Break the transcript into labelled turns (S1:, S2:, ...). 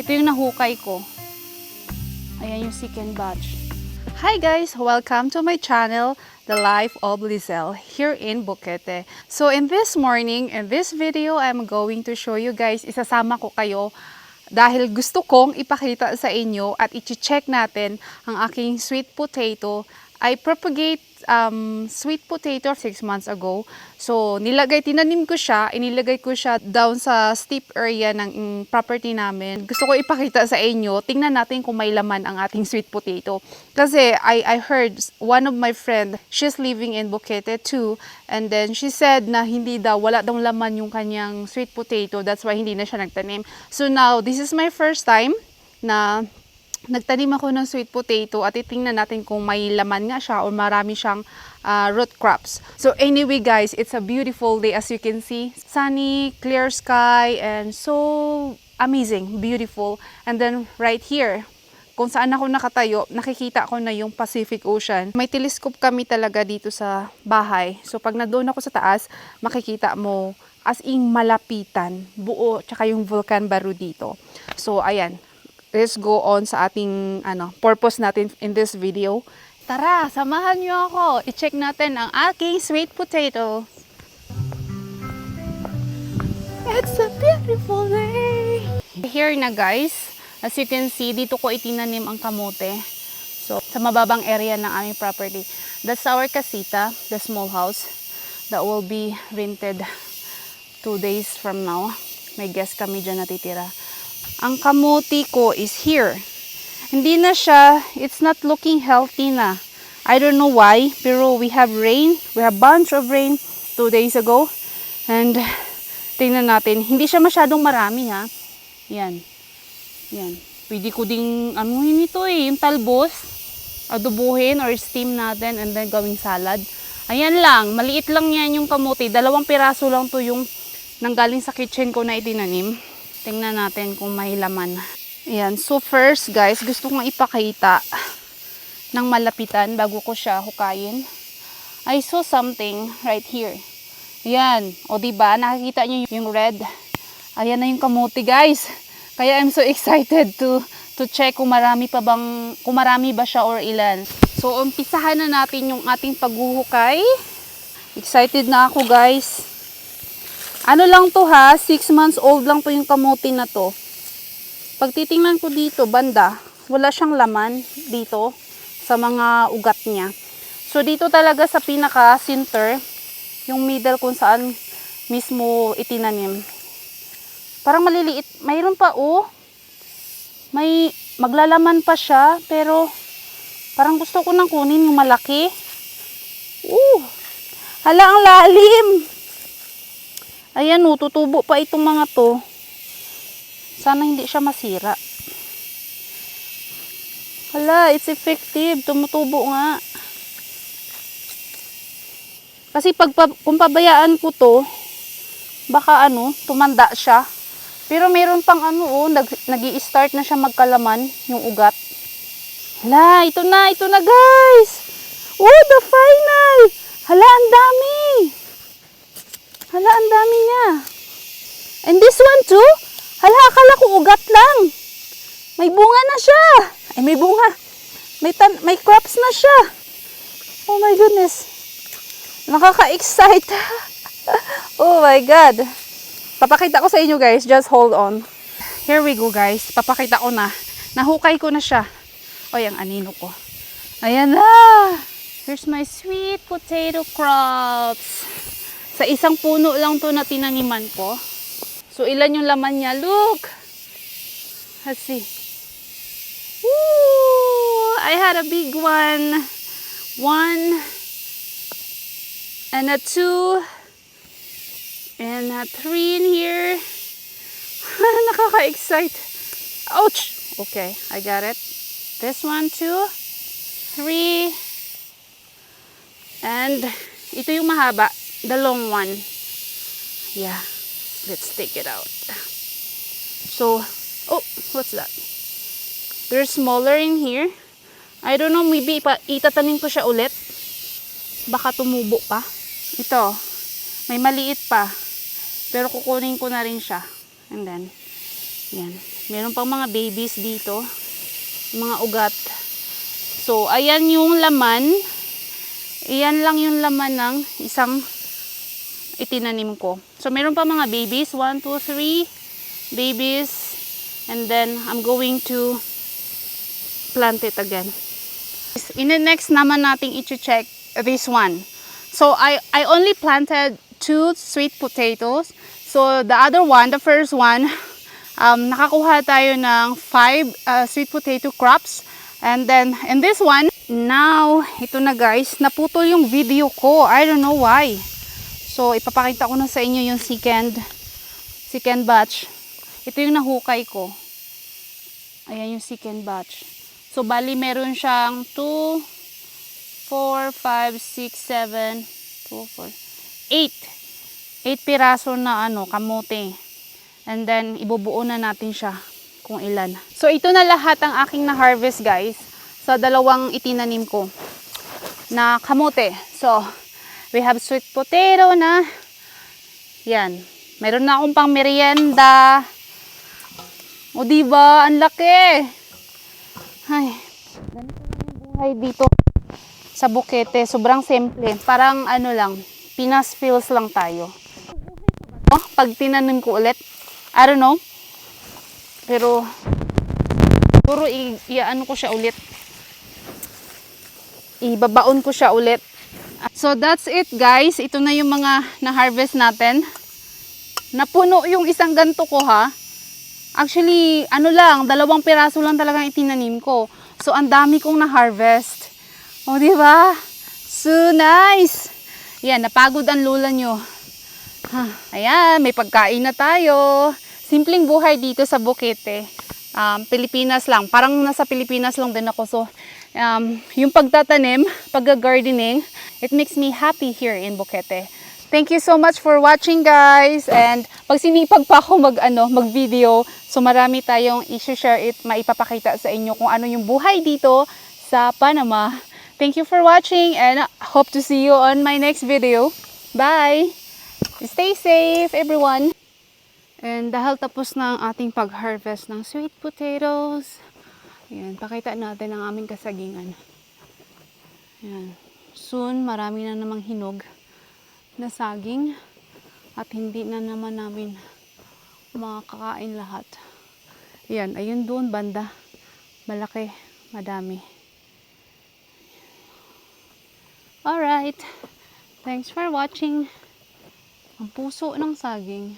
S1: Ito yung nahukay ko. Ayan yung second batch. Hi guys! Welcome to my channel, The Life of Lizelle, here in Boquete. So in this morning, in this video, I'm going to show you guys, isasama ko kayo dahil gusto kong ipakita sa inyo at i-check natin ang aking sweet potato. I propagate sweet potato 6 months ago. So, tinanim ko siya, inilagay ko siya down sa steep area ng property namin. Gusto ko ipakita sa inyo, tingnan natin kung may laman ang ating sweet potato. Kasi I heard one of my friend, she's living in Boquete too, and then she said na wala daw laman yung kanyang sweet potato, that's why hindi na siya nagtanim. So now, this is my first time na nagtanim ako ng sweet potato at titingnan natin kung may laman nga siya o marami siyang root crops. So anyway guys, it's a beautiful day as you can see. Sunny, clear sky, and so amazing, beautiful. And then right here, kung saan ako nakatayo, nakikita ko na yung Pacific Ocean. May telescope kami talaga dito sa bahay. So pag nandoon ako sa taas, makikita mo as in malapitan, buo, tsaka yung Vulcan Baru dito. So ayan. Let's go on sa ating purpose natin in this video. Tara, samahan niyo ako. I-check natin ang aking sweet potato. It's a beautiful day. Here na guys, as you can see, dito ko itinanim ang kamote. So, sa mababang area ng aming property. That's our casita, the small house that will be rented 2 days from now. May guest kami dyan natitira. Ang kamote ko is here. Hindi na siya, it's not looking healthy na. I don't know why, pero we have rain. We have bunch of rain 2 days ago. And tingnan natin, hindi siya masyadong marami ha. Yan. Yan. Pwede ko ding anuhin ito yung talbos. Adobohin or steam natin and then gawing salad. Ayan lang, maliit lang yan yung kamote. 2 piraso lang to yung nanggaling sa kitchen ko na itinanim. Tingnan natin kung may laman. Ayan. So first guys, gusto kong ipakita ng malapitan bago ko siya hukayin. I saw something right here. Ayan. O diba, nakikita nyo yung red. Ayan na yung kamote guys. Kaya I'm so excited to check kung marami ba siya or ilan. So umpisahan na natin yung ating paghuhukay. Excited na ako guys. Ano lang to ha, 6 months old lang to yung kamote na to. Pag titingnan ko dito, banda, wala siyang laman dito sa mga ugat niya. So dito talaga sa pinaka-center, yung middle kung saan mismo itinanim. Parang maliliit, mayroon pa oh. May maglalaman pa siya, pero parang gusto ko nang kunin yung malaki. Hala, ang lalim. Ayan o, tutubo pa itong mga to. Sana hindi siya masira. Hala, it's effective. Tumutubo nga. Kasi kung pabayaan ko to, baka tumanda siya. Pero meron pang nag-i-start na siya magkalaman, yung ugat. Hala, ito na guys. Oh, the final. Hala, ang dami. Hala, ang dami niya. And this one too? Hala, akala ko ugat lang. May bunga na siya. Ay, may bunga. May crops na siya. Oh my goodness. Nakaka-excite. Oh my God. Papakita ko sa inyo guys. Just hold on. Here we go guys. Papakita ko na. Nahukay ko na siya. O, yung anino ko. Ayan na. Here's my sweet potato crops. Sa isang puno lang to na tinaniman ko. So, ilan yung laman niya? Look! Let's see. Woo! I had a big one. 1 and a 2 and a 3 in here. Nakaka-excite. Ouch! Okay, I got it. This one, 2, 3. And ito yung mahaba. The long one. Yeah. Let's take it out. So, oh, what's that? There's smaller in here. I don't know, maybe itatanim ko siya ulit. Baka tumubo pa. Ito, may maliit pa. Pero kukunin ko na rin siya. And then, yan. Meron pang mga babies dito. Mga ugat. So, ayan yung laman. Iyan lang yung laman ng isang itinanim ko. So, meron pa mga babies. 1, 2, 3 babies. And then, I'm going to plant it again. In the next naman nating i-check this one. So, I only planted 2 sweet potatoes. So, the other one, the first one, nakakuha tayo ng 5 sweet potato crops. And then, in this one, now, ito na guys, naputol yung video ko. I don't know why. So, ipapakita ko na sa inyo yung second batch. Ito yung nahukay ko. Ayan yung second batch. So, bali meron siyang 2, 4, 5, 6, 7, 2, 4, 8 piraso na kamote. And then, ibubuo na natin siya kung ilan. So, ito na lahat ang aking na-harvest guys sa dalawang itinanim ko na kamote. So, we have sweet potato na yan. Meron na akong pang merienda. O diba? Ang laki. Ay, ganito lang yung buhay dito sa Boquete. Sobrang simple. Parang lang, Pinas feels lang tayo. Pag tinanim ko ulit, I don't know. Pero, puro i-ano ko siya ulit. Ibabaon ko siya ulit. So, that's it guys. Ito na yung mga na-harvest natin. Napuno yung isang ganto ko ha. Actually, 2 piraso lang talagang itinanim ko. So, ang dami kong na-harvest. O, diba? So, nice! Yan, napagod ang lula nyo. Ayan, may pagkain na tayo. Simpleng buhay dito sa Boquete. Pilipinas lang. Parang nasa Pilipinas lang din ako. So, yung pagtatanim, pag-gardening, it makes me happy here in Boquete. Thank you so much for watching guys. And pag sinipag pa ako mag-video, so marami tayong i-share it, maipapakita sa inyo kung ano yung buhay dito sa Panama. Thank you for watching and hope to see you on my next video. Bye! Stay safe everyone! And dahil tapos na ang ating pag-harvest ng sweet potatoes, ayan, pakita natin ang aming kasagingan. Ayan. Soon, marami na namang hinog na saging at hindi na naman namin makakain lahat. Ayan, ayun doon banda. Malaki, madami. Alright. Thanks for watching. Ang puso ng saging.